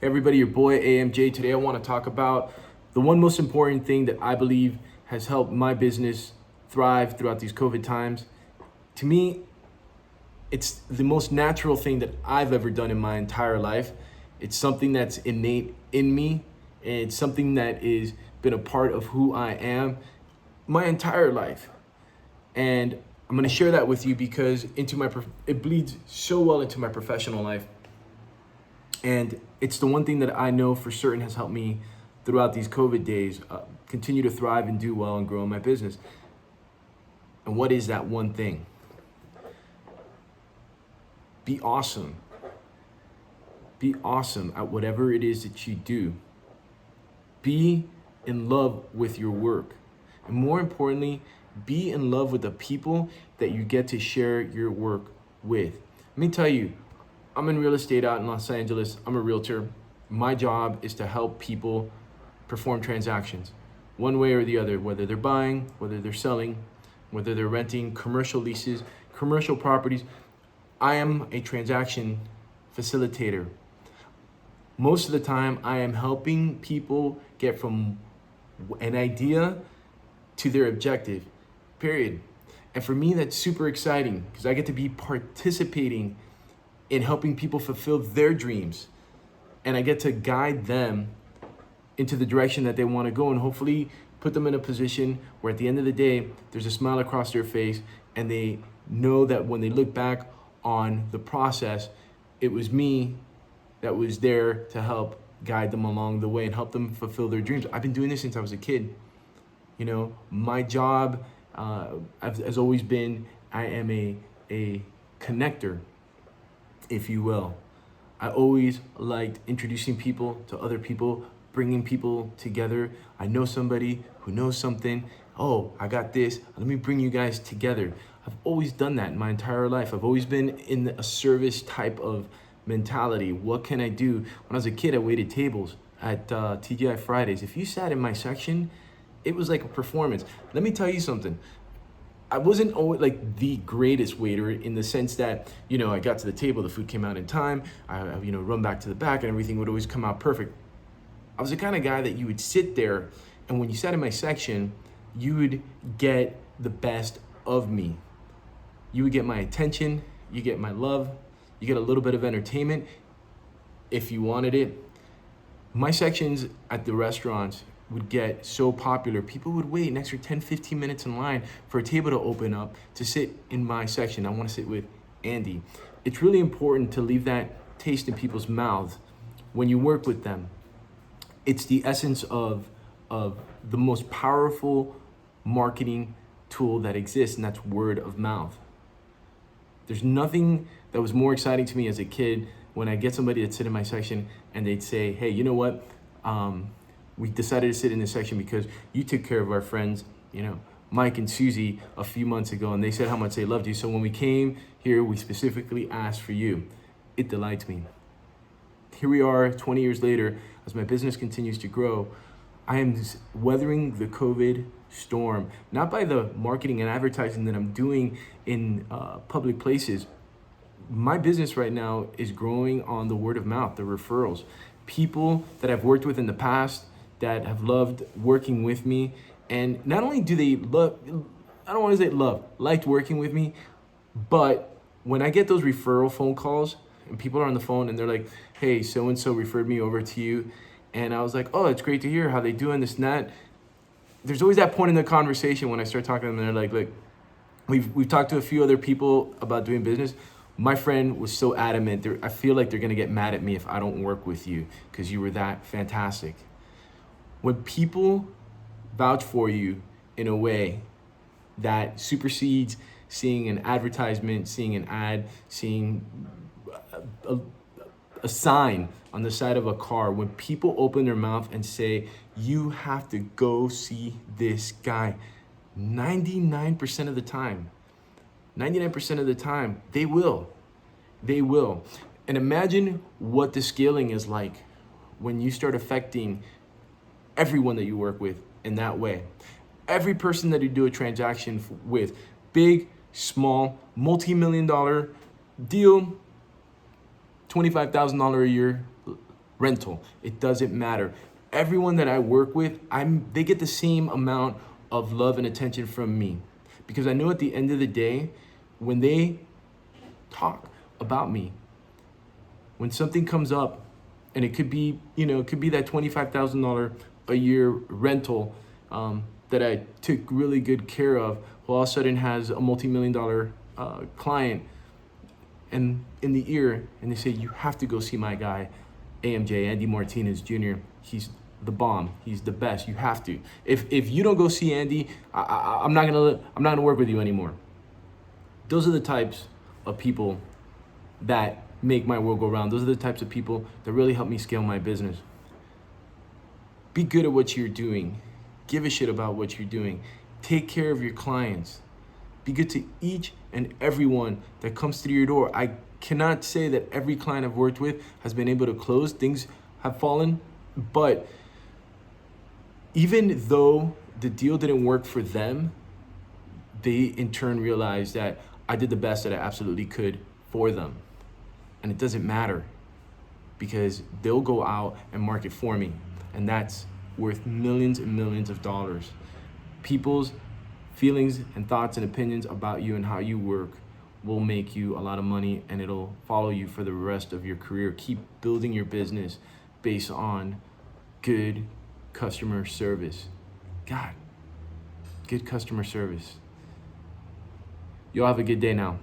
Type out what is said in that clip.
Hey everybody, your boy AMJ. Today I want to talk about the one most important thing that I believe has helped my business thrive throughout these COVID times. To me, it's the most natural thing that I've ever done in my entire life. It's something that's innate in me, and it's something that is been a part of who I am my entire life. And I'm going to share that with you because it bleeds so well into my professional life. And it's the one thing that I know for certain has helped me throughout these COVID days continue to thrive and do well and grow in my business. And what is that one thing? Be awesome. Be awesome at whatever it is that you do. Be in love with your work. And more importantly, be in love with the people that you get to share your work with. Let me tell you, I'm in real estate out in Los Angeles. I'm a realtor. My job is to help people perform transactions one way or the other, whether they're buying, whether they're selling, whether they're renting, commercial leases, commercial properties. I am a transaction facilitator. Most of the time, I am helping people get from an idea to their objective, period. And for me, that's super exciting because I get to be participating in helping people fulfill their dreams. And I get to guide them into the direction that they want to go and hopefully put them in a position where at the end of the day, there's a smile across their face and they know that when they look back on the process, it was me that was there to help guide them along the way and help them fulfill their dreams. I've been doing this since I was a kid. You know, my job has always been, I am a connector, if you will. I always liked introducing people to other people, bringing people together. I know somebody who knows something. Oh, I got this. Let me bring you guys together. I've always done that in my entire life. I've always been in a service type of mentality. What can I do? When I was a kid, I waited tables at TGI Fridays. If you sat in my section, it was like a performance. Let me tell you something. I wasn't always like the greatest waiter in the sense that, you know, I got to the table, the food came out in time, I run back to the back and everything would always come out perfect. I was the kind of guy that you would sit there and when you sat in my section, you would get the best of me. You would get my attention, you get my love, you get a little bit of entertainment if you wanted it. My sections at the restaurants would get so popular, people would wait an extra 10, 15 minutes in line for a table to open up to sit in my section. I want to sit with Andy. It's really important to leave that taste in people's mouths when you work with them. It's the essence of the most powerful marketing tool that exists, and that's word of mouth. There's nothing that was more exciting to me as a kid when I get somebody that sit in my section and they'd say, hey, you know what? We decided to sit in this section because you took care of our friends, Mike and Susie a few months ago, and they said how much they loved you. So when we came here, we specifically asked for you. It delights me. Here we are 20 years later, as my business continues to grow, I am weathering the COVID storm, not by the marketing and advertising that I'm doing in public places. My business right now is growing on the word of mouth, the referrals. People that I've worked with in the past that have loved working with me. And not only do they liked working with me, but when I get those referral phone calls and people are on the phone and they're like, hey, so-and-so referred me over to you. And I was like, oh, it's great to hear how they doing this and that. There's always that point in the conversation when I start talking to them and they're like, look, we've talked to a few other people about doing business. My friend was so adamant. I feel like they're going to get mad at me if I don't work with you because you were that fantastic. When people vouch for you in a way that supersedes seeing an advertisement, seeing an ad, seeing a sign on the side of a car, when people open their mouth and say, you have to go see this guy, 99% of the time, they will. And imagine what the scaling is like when you start affecting everyone that you work with in that way. Every person that you do a transaction with, big, small, multi-million-dollar deal, $25,000 a year rental. It doesn't matter. Everyone that I work with, they get the same amount of love and attention from me, because I know at the end of the day, when they talk about me, when something comes up, and it could be, it could be that $25,000 a year rental that I took really good care of, who all of a sudden has a multi-million-dollar client and in the ear, and they say, you have to go see my guy, AMJ, Andy Martinez Jr. He's the bomb. He's the best. You have to. If you don't go see Andy, I'm not gonna work with you anymore. Those are the types of people that make my world go round. Those are the types of people that really help me scale my business. Be good at what you're doing. Give a shit about what you're doing. Take care of your clients. Be good to each and everyone that comes through your door. I cannot say that every client I've worked with has been able to close. Things have fallen, but even though the deal didn't work for them, they in turn realized that I did the best that I absolutely could for them. And it doesn't matter, because they'll go out and market for me. And that's worth millions and millions of dollars. People's feelings and thoughts and opinions about you and how you work will make you a lot of money, and it'll follow you for the rest of your career. Keep building your business based on good customer service. God, good customer service. Y'all have a good day now.